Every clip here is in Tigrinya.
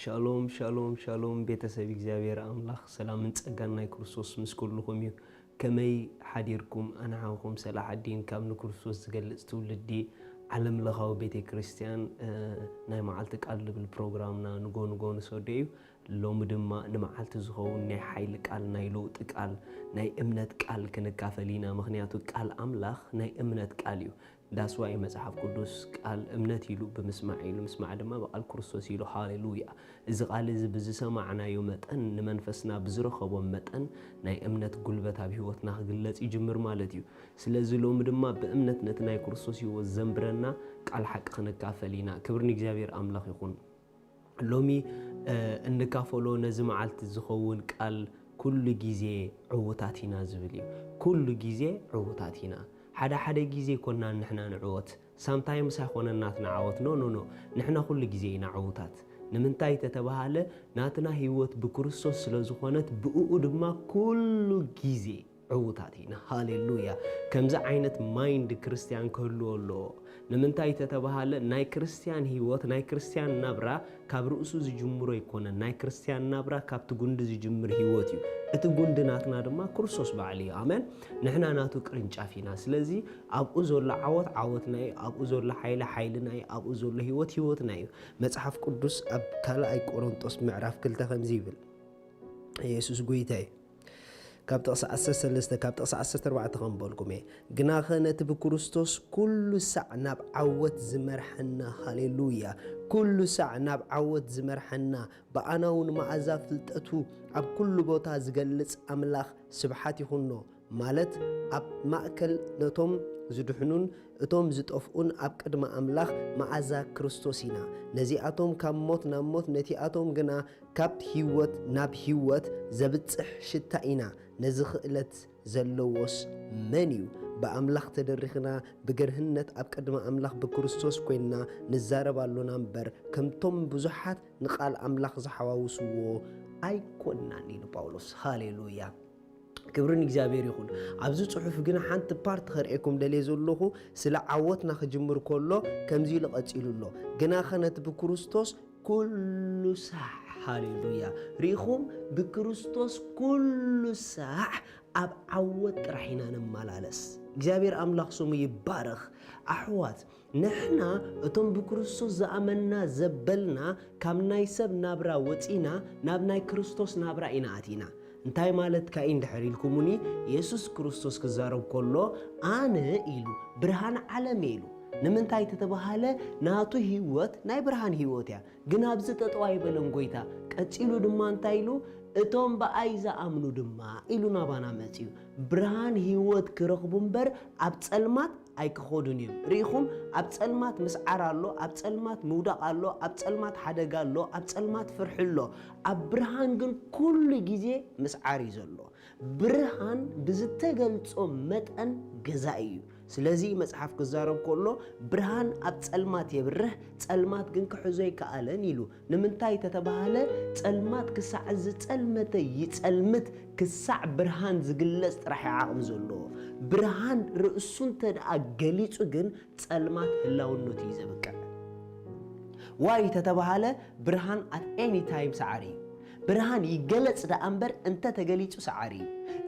ሻሎም ሻሎም ሻሎም ቤተሰብ እግዚአብሔር አምላኽ ሰላምን ጸጋናይ ክርስቶስ ምስ ኩልኩም እዩ ከመይ ሓዲርኩም ኣናዓኹም ሰላሐዲን ካብ ንክርስቶስ ዝገልጽ ትውልዲ ዓለም ለኻዊ ቤተ ክርስቲያን ናይ መዓልቲ ቃል ልብል ፕሮግራምና ንጎንጎ ንሰደዩ ሎሚ ድማ ንመዓልቲ ዝኸውን ናይ ሓይሊ ቃል ናይ ለውጢ ቃል ናይ እምነት ቃል ክንካፈሊና ምክንያቱ ቃል አምላኽ ናይ እምነት ቃል እዩ ዳስዋይ መጽሐፍ ቅዱስ ቃል እምነት ይሉ በመስማዕ ይሉ መስማዕ ድማ በቃል ክርስቶስ ይሉ ሃሌሉያ እዚ ቃል እዚ ብዝሰማዕናዮ መጠን ንመንፈስና ብዝረኸቦ መጠን ናይ እምነት ጉልበት ኣብ ህይወትና ክግለጽ ይጅምር ማለት እዩ ስለዚህ ሎሚ ድማ በእምነት ነቲ ናይ ክርስቶስ ህይወት ዘንብረና ቃል ሐቅ ክንካፈሊና ክብርን እግዚአብሔር አምላኽ ይኹን ሎሚ እንካፈሎ ነዚ መዓልቲ ዝኸውን ቃል ኩሉ ጊዜ ዕውታቲና ዝብል እዩ ኩሉ ጊዜ ዕውታቲና ሓደ ጊዜ ኮና ንሕና ንዕወት ሳምታይምስ አይኮነናት ንዓወት ኖ ንሕና ኩሉ ጊዜ ናዕውታት ንምንታይ ተተባሃለ ናትና ህይወት በክርስቶስ ስለዝኾነት ብኡ ድማ ኩሉ ጊዜ ዕውታቲና ሃሌሉያ ከምዛ ዓይነት ማይንድ ክርስቲያን ከህልወሎ ንምንታይ ተተባሃለ ናይ ክርስቲያን ህይወት ናይ ክርስቲያን ናብራ ካብ ርእሱ ዝጅምሮ ይኮነ ናይ ክርስቲያን ናብራ ካብ ትጉንዲ ዝጅምር ህይወት እዩ እቲ ጉንድናትና ድማ ክርስቶስ ባዕሊ አሜን ንሕና ናቱ ቅርንጫፊና ስለዚህ ኣብኡ ዘሎ ዓወት ናይ ኣብኡ ዘሎ ሓይሊ ናይ ኣብኡ ዘሎ ህይወት ናይ መጽሐፍ ቅዱስ ኣብ ካልኣይ ቆሮንቶስ ምዕራፍ 2 ከምዚ ይብል ኢየሱስ ጎይታይ ካብ ጥቕስ 13 ካብ ጥቕስ 14 ከምበልኩም ግና ኸነት ብክርስቶስ ኩሉ ሳዕ ናብ ዓወት ዝመርሐና ሃሌሉያ ኩሉ ሳዕ ናብ ዓወት ዝመርሐና በኣናውን መዓዛ ፍልጠቱ ኣብ ኩሉ ቦታ ዝገልጽ አምላኽ ስብሓት ይኹኖ ማለት ኣብ ማእከል ነቶም ዝድሕኑን እቶም ዝጠፍኡን ኣብ ቅድመ አምላኽ መዓዛ ክርስቶስ ኢና ነዚኣቶም ካብ ሞት ናብ ሞት ነቲኣቶም ግና ካብ ህይወት ናብ ህይወት ዘብጽሕ ሽታ ኢና ነዚ ክእለት ዘለዎስ መን እዩ በአምላኽ ተደሪኽና ብገርህነት ኣብ ቅድመ አምላኽ በክርስቶስ ኮይና ንዛረባሉና እምበር ከምቶም ብዙሓት ንቃል አምላኽ ዝሓዋውስዎ ኣይኮንናን ኢሉ ጳውሎስ ሃሌሉያ ክብርን እግዚአብሔር ይኹን ኣብዚ ጽሑፍ ግን ሓንቲ ፓርት ኸርኤኩም ደልየ ዘለኹ ስለ ዓወትና ክጅምር ከሎ ከምዚ ኢሉ ቀፂሉሎ ግና ኸነት ብክርስቶስ ኩሉ ሳዕ ሃሌሉያ ሪኹም ብክርስቶስ ኩሉ ሳዕ ኣብ ዓወት ጥራሒና ንመላለስ እግዚአብሔር አምላኽ ስሙ ይባረኽ ኣሕዋት ንሕና እቶም ብክርስቶስ ዝኣመና ዘበልና ካብ ናይ ሰብ ናብራ ወፂና ናብ ናይ ክርስቶስ ናብራ ኢና ኣቲና እንታይ ማለት ካይ እንድሕር ኢልኩምኒ ኢየሱስ ክርስቶስ ክዛረብ ከሎ ኣነ ኢሉ ብርሃን ዓለም ኢሉ ንምንታይ ተተባሃለ ናቱ ህይወት ናይ ብርሃን ህይወት ያ ግን ኣብዚ ጠጠው ኣይበለን ጎይታ ቀፂሉ ድማ እንታይ ኢሉ እቶም በኣይ ዝኣምኑ ድማ ኢሉ ናባና መፅዩ ብርሃን ህይወት ክረኽቡ እምበር ኣብ ጸልማት ኣይክኾዱን እዮም ሪኢኹም ኣብ ጸልማት ምስዓር ኣሎ ኣብ ጸልማት ምውዳቕ ኣሎ ኣብ ጸልማት ሓደጋ ኣሎ ኣብ ጸልማት ፍርሒ ኣሎ ኣብ ብርሃን ግን ኩሉ ጊዜ ምስዓር እዩ ዘሎ ብርሃን ብዝተገልጾ መጠን ገዛ እዩ ስለዚህ መጽሐፍ ክዛረብ ከሎ ብርሃን ኣብ ጸልማት የብርህ ጸልማት ግን ክሕዞ ይከኣለን ኢሉ ንምንታይ ተተባሃለ ጸልማት ክሳዕ ዝጸልመተ ይጸልምት ክሳዕ ብርሃን ዝግለጽ ጥራሕ ዓቕም ዘሎ ብርሃን ርእሱ ተደኣ ገሊጹ ግን ጸልማት ህላውነቱ እዩ ዘብቅዕ ዋይ ተተባሃለ ብርሃን at any time ሰዓሪ ብርሃን ይገለጽ ዳ እምበር እንተ ተገሊጹ ሰዓሪ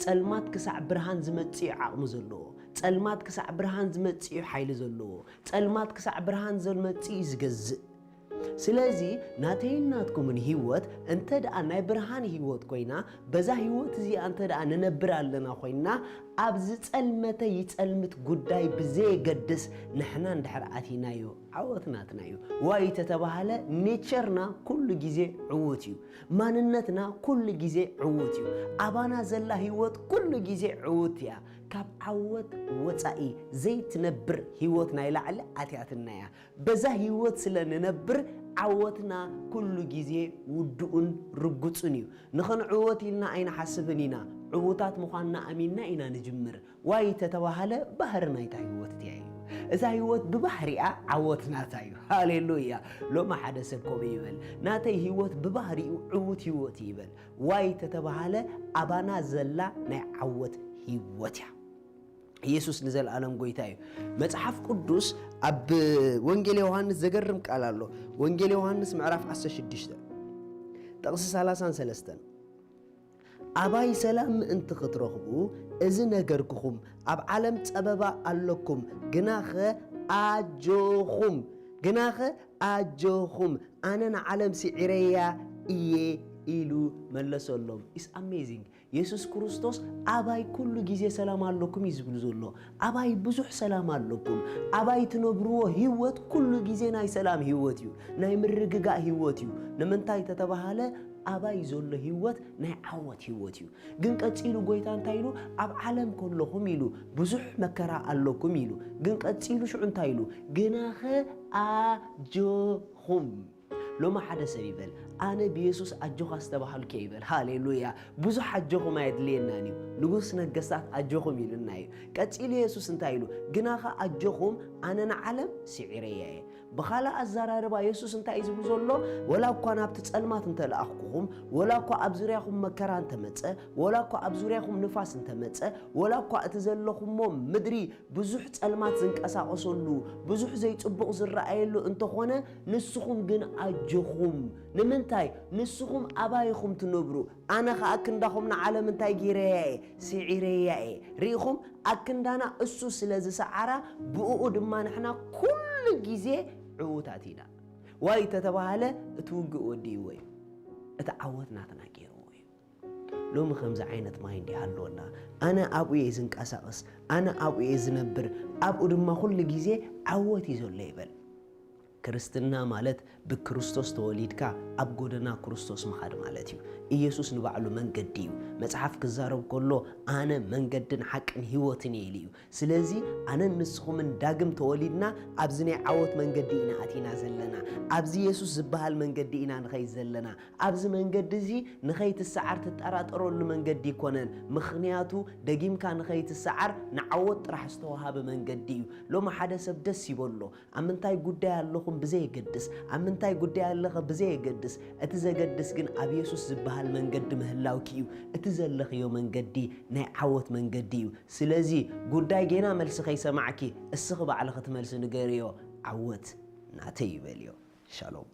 ጸልማት ክሳዕ ብርሃን ዝመጽእ ዓቕሙ ዘለዎ ጸልማት ክሳዕ ብርሃን ዝመጽእ ሓይሊ ዘለዎ ጸልማት ክሳዕ ብርሃን ዝመጽእ ዝገዝእ ስለዚህ ናተይናትኩምን ህይወት እንተ ደኣ ናይ ብርሃን ህይወት ኮይና በዛ ህይወት እዚ እንተ ደኣ ንነብር ኣለና ኮይና ኣብ ዝጸልመተ ይጸልምት ጉዳይ ብዘይገድስ ንሕና እንድሕር ኣቲናዮ ዓወትናትናዮ ዋይ ተተባሃለ ኔቸርና ኩሉ ጊዜ ዕውት እዩ ማንነትና ኩሉ ጊዜ ዕውት እዩ ኣባና ዘላ ህይወት ኩሉ ጊዜ ዕውት እያ ካብ ዓወት ወፃኢ ዘይትነብር ህይወት ናይ ላዕሊ ኣትያትና እያ በዛ ህይወት ስለ ንነብር ዓወትና ኩሉ ጊዜ ውድኡን ርጉፅን እዩ ንኽንዕወት ኢልና ኣይንሓስብን ኢና ዕውታት ምዃንና ኣሚንና ኢና ንጅምር ዋይ ተተባሃለ ባህር ናይታ ህይወት እያ እዩ እዛ ህይወት ብባህሪኣ ዓወትናታ እዩ ሃሌሉያ ሎማ ሓደ ሰብ ከምኡ ይበል ናተይ ህይወት ብባህሪኡ ዕውት ህይወት ይበል ዋይ ተተባሃለ ኣባና ዘላ ናይ ዓወት ህይወት እያ ኢየሱስ ንዘለዓለም ጎይታ እዩ መጽሐፍ ቅዱስ ኣብ ወንጌል ዮሐንስ ዘገርም ቃል ኣሎ ወንጌል ዮሐንስ ምዕራፍ 16 ጥቕሲ 33 ኣባይ ሰላም ምእንቲ ክትረኽቡ እዚ ነገርክኹም ኣብ ዓለም ፀበባ ኣለኩም ግናኸ ኣጆኹም ኣነ ንዓለም ስዒረያ እየ ኢሉ መለሰሎም ኢስ ኣሜዚንግ ኢየሱስ ክርስቶስ ኣባይ ኩሉ ግዜ ሰላም ኣለኩም ይዝብል ዘሎ ኣባይ ብዙሕ ሰላም ኣለኩም ኣባይ ትነብርዎ ህይወት ኩሉ ግዜ ናይ ሰላም ህይወት እዩ ናይ ምርግጋእ ህይወት እዩ ንምንታይ ተተባሃለ ኣባይ ዘሎ ህይወት ናይ ዓወት ህይወት እዩ ግን ቀፂሉ ጎይታ እንታይ ኢሉ ኣብ ዓለም ከለኹም ኢሉ ብዙሕ መከራ ኣለኩም ኢሉ ግን ቀፂሉ ሽዑ እንታይ ኢሉ ግናኸ ኣጆኹም ሎማ ሓደ ሰብ ይበል ኣነ ብኢየሱስ ኣጆኻ ዝተባሃልከ ይበል ሃሌሉያ ብዙሕ ኣጆኹም ኣየድልየናን እዩ ንጉስ ነገስታት ኣጆኹም ኢሉና እዩ ቀፂሉ ኢየሱስ እንታይ ኢሉ ግናኸ ኣጆኹም ኣነ ንዓለም ስዒረየ እየ ብኻልእ ኣዘራርባ ኢየሱስ እንታይ እዩ ዝብል ዘሎ ወላ እኳ ናብቲ ጸልማት እንተለኣኽኩኹም ወላ እኳ ኣብ ዙርያኹም መከራ እንተመፀ ወላ እኳ ኣብ ዙርያኹም ንፋስ እንተመፀ ወላ እኳ እቲ ዘለኹሞ ምድሪ ብዙሕ ጸልማት ዝንቀሳቐሰሉ ብዙሕ ዘይጽቡቕ ዝረኣየሉ እንተኾነ ንስኹም ግን ኣጆኹም ንምንታይ ንስኹም ኣባይኹም ትነብሩ ኣነ ኸ ኣክንዳኹም ንዓለም እንታይ ገይረያ እየ ስዒረያ እየ ርኢኹም ኣክንዳና እሱ ስለ ዝሰዓራ ብእኡ ድማ ንሕና ኩሉ ግዜ ዕዉታት ኢና ዋይ ተተባሃለ እቲ ውግእ ወዲእዎ እዩ እቲ ዓወት ናትና ገይርዎ እዩ ሎሚ ከምዚ ዓይነት ማይንድ ይሃለወና ኣነ ኣብኡ እየ ዝንቀሳቐስ ኣነ ኣብኡ እየ ዝነብር ኣብኡ ድማ ኩሉ ግዜ ዓወት እዩ ዘሎ ይበል ክርስትና ማለት ብክርስቶስ ተወሊድካ ኣብ ጎደና ክርስቶስ ምኻድ ማለት እዩ ኢየሱስ ንባዕሉ መንገዲ እዩ መጽሓፍ ክዛረብ ከሎ ኣነ መንገድን ሓቅን ህይወትን እየ ኢሉ እዩ ስለዚ ኣነ ንስኹምን ዳግም ተወሊድና ኣብዚ ናይ ዓወት መንገዲ ኢና ኣቲና ዘለና ኣብዚ ኢየሱስ ዝበሃል መንገዲ ኢና ንኸይድ ዘለና ኣብዚ መንገዲ እዚ ንኸይትሰዓር ትጠራጠረሉ መንገዲ ይኮነን ምኽንያቱ ደጊምካ ንኸይትሰዓር ንዓወት ጥራሕ ዝተዋሃበ መንገዲ እዩ ሎማ ሓደ ሰብ ደስ ይበሎ ኣብ ምንታይ ጉዳይ ኣለኹም ብዘይ የገድስ ኣብ ምንታይ ጉዳይ ኣለኸ ብዘይ የገድስ እቲ ዘገድስ ግን ኣብ ኢየሱስ ዝበሃል መንገዲ ምህላውኪ እዩ እቲ ዘለኽዮ መንገዲ ናይ ዓወት መንገዲ እዩ ስለዚ ጉዳይ ገና መልሲ ከይሰማዕኪ እስኺ ባዕልኺ ትመልሲ ንገርዮ ዓወት ናተይ ይበልዮ ሻሎም